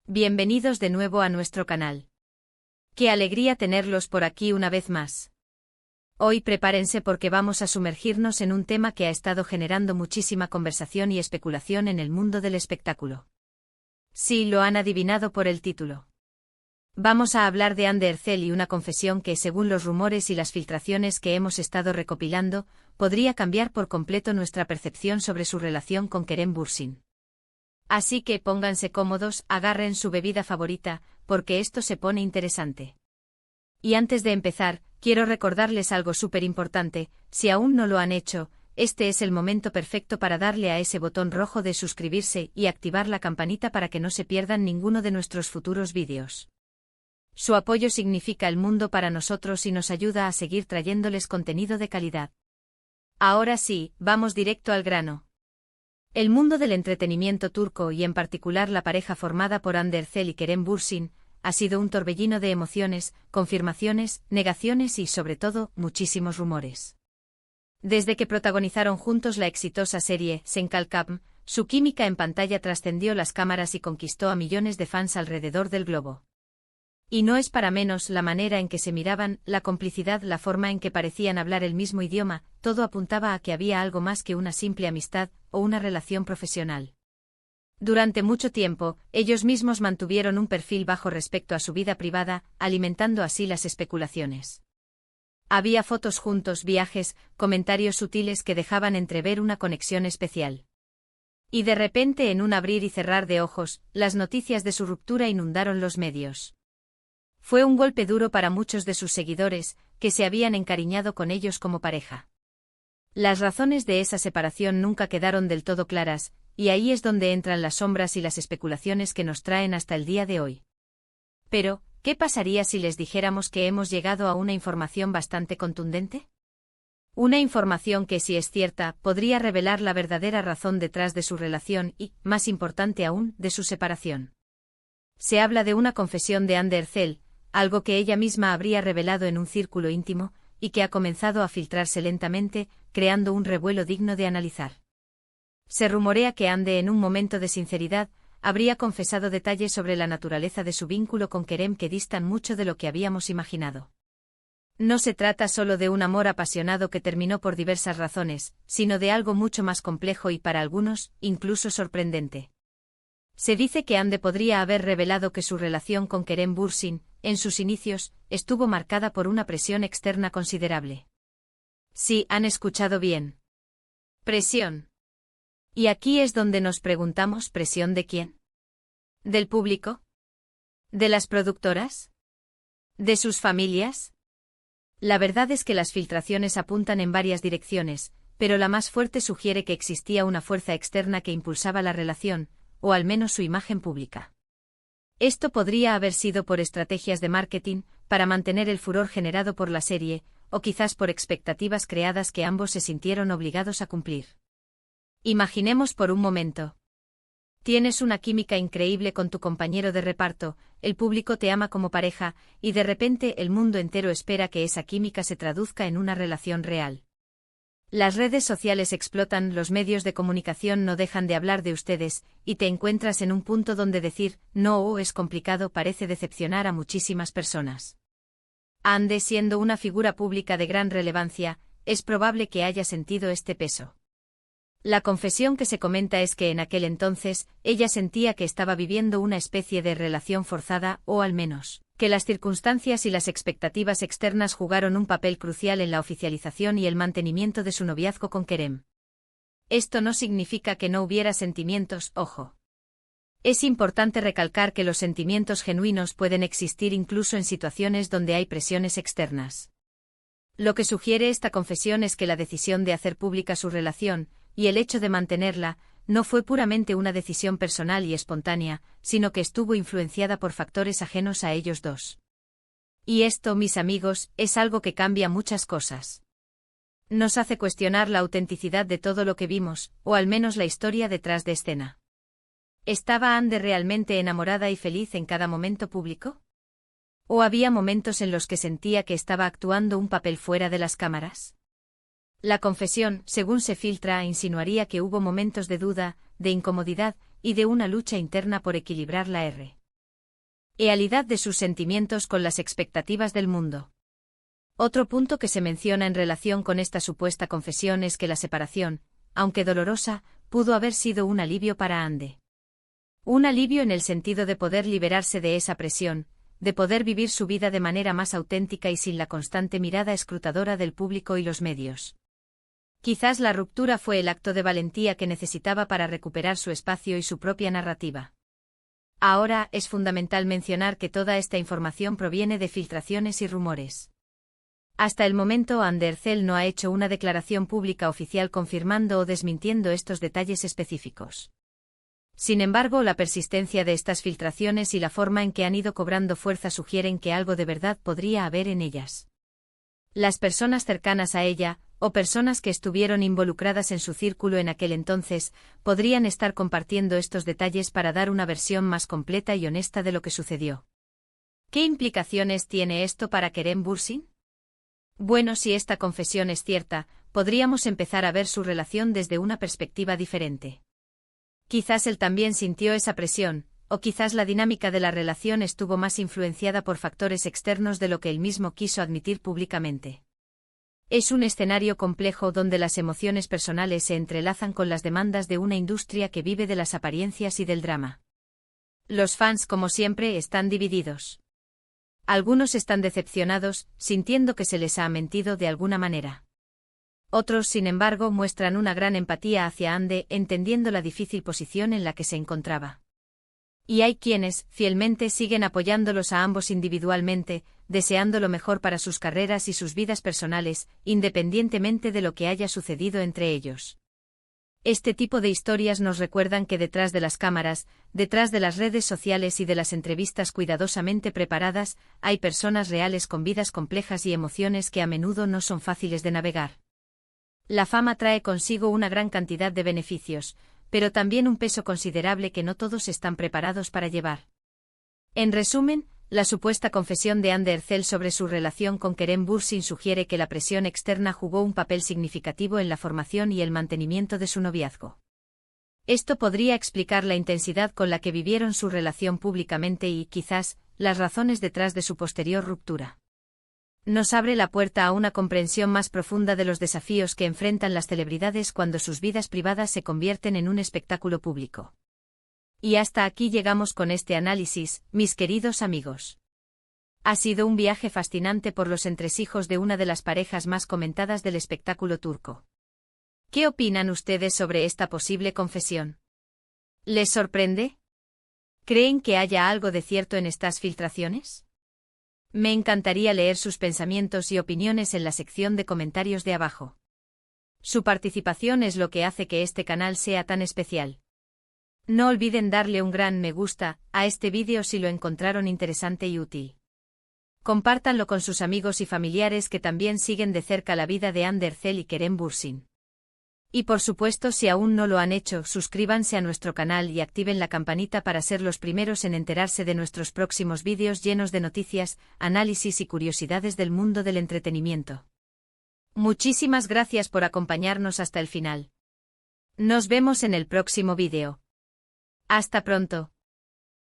Bienvenidos de nuevo a nuestro canal. Qué alegría tenerlos por aquí una vez más. Hoy prepárense porque vamos a sumergirnos en un tema que ha estado generando muchísima conversación y especulación en el mundo del espectáculo. Sí, lo han adivinado por el título. Vamos a hablar de Anne Ercel y una confesión que, según los rumores y las filtraciones que hemos estado recopilando, podría cambiar por completo nuestra percepción sobre su relación con Kerem Bürsin. Así que pónganse cómodos, agarren su bebida favorita, porque esto se pone interesante. Y antes de empezar, quiero recordarles algo súper importante: si aún no lo han hecho, este es el momento perfecto para darle a ese botón rojo de suscribirse y activar la campanita para que no se pierdan ninguno de nuestros futuros vídeos. Su apoyo significa el mundo para nosotros y nos ayuda a seguir trayéndoles contenido de calidad. Ahora sí, vamos directo al grano. El mundo del entretenimiento turco y en particular la pareja formada por Hande Erçel y Kerem Bürsin ha sido un torbellino de emociones, confirmaciones, negaciones y, sobre todo, muchísimos rumores. Desde que protagonizaron juntos la exitosa serie Sen Kalkam, su química en pantalla trascendió las cámaras y conquistó a millones de fans alrededor del globo. Y no es para menos la manera en que se miraban, la complicidad, la forma en que parecían hablar el mismo idioma, todo apuntaba a que había algo más que una simple amistad o una relación profesional. Durante mucho tiempo, ellos mismos mantuvieron un perfil bajo respecto a su vida privada, alimentando así las especulaciones. Había fotos juntos, viajes, comentarios sutiles que dejaban entrever una conexión especial. Y de repente, en un abrir y cerrar de ojos, las noticias de su ruptura inundaron los medios. Fue un golpe duro para muchos de sus seguidores, que se habían encariñado con ellos como pareja. Las razones de esa separación nunca quedaron del todo claras, y ahí es donde entran las sombras y las especulaciones que nos traen hasta el día de hoy. Pero, ¿qué pasaría si les dijéramos que hemos llegado a una información bastante contundente? Una información que, si es cierta, podría revelar la verdadera razón detrás de su relación y, más importante aún, de su separación. Se habla de una confesión de Hande Erçel, algo que ella misma habría revelado en un círculo íntimo, y que ha comenzado a filtrarse lentamente, creando un revuelo digno de analizar. Se rumorea que Hande, en un momento de sinceridad, habría confesado detalles sobre la naturaleza de su vínculo con Kerem que distan mucho de lo que habíamos imaginado. No se trata solo de un amor apasionado que terminó por diversas razones, sino de algo mucho más complejo y, para algunos, incluso sorprendente. Se dice que Hande podría haber revelado que su relación con Kerem Bürsin, en sus inicios, estuvo marcada por una presión externa considerable. Sí, han escuchado bien. Presión. Y aquí es donde nos preguntamos: ¿presión de quién? ¿Del público? ¿De las productoras? ¿De sus familias? La verdad es que las filtraciones apuntan en varias direcciones, pero la más fuerte sugiere que existía una fuerza externa que impulsaba la relación, o al menos su imagen pública. Esto podría haber sido por estrategias de marketing, para mantener el furor generado por la serie, o quizás por expectativas creadas que ambos se sintieron obligados a cumplir. Imaginemos por un momento. Tienes una química increíble con tu compañero de reparto, el público te ama como pareja, y de repente el mundo entero espera que esa química se traduzca en una relación real. Las redes sociales explotan, los medios de comunicación no dejan de hablar de ustedes, y te encuentras en un punto donde decir no es complicado parece decepcionar a muchísimas personas. Hande, siendo una figura pública de gran relevancia, es probable que haya sentido este peso. La confesión que se comenta es que en aquel entonces, ella sentía que estaba viviendo una especie de relación forzada, o al menos, que las circunstancias y las expectativas externas jugaron un papel crucial en la oficialización y el mantenimiento de su noviazgo con Kerem. Esto no significa que no hubiera sentimientos, ojo. Es importante recalcar que los sentimientos genuinos pueden existir incluso en situaciones donde hay presiones externas. Lo que sugiere esta confesión es que la decisión de hacer pública su relación, y el hecho de mantenerla, no fue puramente una decisión personal y espontánea, sino que estuvo influenciada por factores ajenos a ellos dos. Y esto, mis amigos, es algo que cambia muchas cosas. Nos hace cuestionar la autenticidad de todo lo que vimos, o al menos la historia detrás de escena. ¿Estaba Hande realmente enamorada y feliz en cada momento público? ¿O había momentos en los que sentía que estaba actuando un papel fuera de las cámaras? La confesión, según se filtra, insinuaría que hubo momentos de duda, de incomodidad, y de una lucha interna por equilibrar la realidad de sus sentimientos con las expectativas del mundo. Otro punto que se menciona en relación con esta supuesta confesión es que la separación, aunque dolorosa, pudo haber sido un alivio para Ande. Un alivio en el sentido de poder liberarse de esa presión, de poder vivir su vida de manera más auténtica y sin la constante mirada escrutadora del público y los medios. Quizás la ruptura fue el acto de valentía que necesitaba para recuperar su espacio y su propia narrativa. Ahora, es fundamental mencionar que toda esta información proviene de filtraciones y rumores. Hasta el momento Ande Ercel no ha hecho una declaración pública oficial confirmando o desmintiendo estos detalles específicos. Sin embargo, la persistencia de estas filtraciones y la forma en que han ido cobrando fuerza sugieren que algo de verdad podría haber en ellas. Las personas cercanas a ella, o personas que estuvieron involucradas en su círculo en aquel entonces, podrían estar compartiendo estos detalles para dar una versión más completa y honesta de lo que sucedió. ¿Qué implicaciones tiene esto para Kerem Bürsin? Bueno, si esta confesión es cierta, podríamos empezar a ver su relación desde una perspectiva diferente. Quizás él también sintió esa presión, o quizás la dinámica de la relación estuvo más influenciada por factores externos de lo que él mismo quiso admitir públicamente. Es un escenario complejo donde las emociones personales se entrelazan con las demandas de una industria que vive de las apariencias y del drama. Los fans, como siempre, están divididos. Algunos están decepcionados, sintiendo que se les ha mentido de alguna manera. Otros, sin embargo, muestran una gran empatía hacia Ande, entendiendo la difícil posición en la que se encontraba. Y hay quienes, fielmente, siguen apoyándolos a ambos individualmente, deseando lo mejor para sus carreras y sus vidas personales, independientemente de lo que haya sucedido entre ellos. Este tipo de historias nos recuerdan que detrás de las cámaras, detrás de las redes sociales y de las entrevistas cuidadosamente preparadas, hay personas reales con vidas complejas y emociones que a menudo no son fáciles de navegar. La fama trae consigo una gran cantidad de beneficios, pero también un peso considerable que no todos están preparados para llevar. En resumen, la supuesta confesión de Ande Ercel sobre su relación con Kerem Bürsin sugiere que la presión externa jugó un papel significativo en la formación y el mantenimiento de su noviazgo. Esto podría explicar la intensidad con la que vivieron su relación públicamente y, quizás, las razones detrás de su posterior ruptura. Nos abre la puerta a una comprensión más profunda de los desafíos que enfrentan las celebridades cuando sus vidas privadas se convierten en un espectáculo público. Y hasta aquí llegamos con este análisis, mis queridos amigos. Ha sido un viaje fascinante por los entresijos de una de las parejas más comentadas del espectáculo turco. ¿Qué opinan ustedes sobre esta posible confesión? ¿Les sorprende? ¿Creen que haya algo de cierto en estas filtraciones? Me encantaría leer sus pensamientos y opiniones en la sección de comentarios de abajo. Su participación es lo que hace que este canal sea tan especial. No olviden darle un gran me gusta a este vídeo si lo encontraron interesante y útil. Compártanlo con sus amigos y familiares que también siguen de cerca la vida de Ande Ercel y Kerem Bürsin. Y por supuesto, si aún no lo han hecho, suscríbanse a nuestro canal y activen la campanita para ser los primeros en enterarse de nuestros próximos vídeos llenos de noticias, análisis y curiosidades del mundo del entretenimiento. Muchísimas gracias por acompañarnos hasta el final. Nos vemos en el próximo vídeo. Hasta pronto.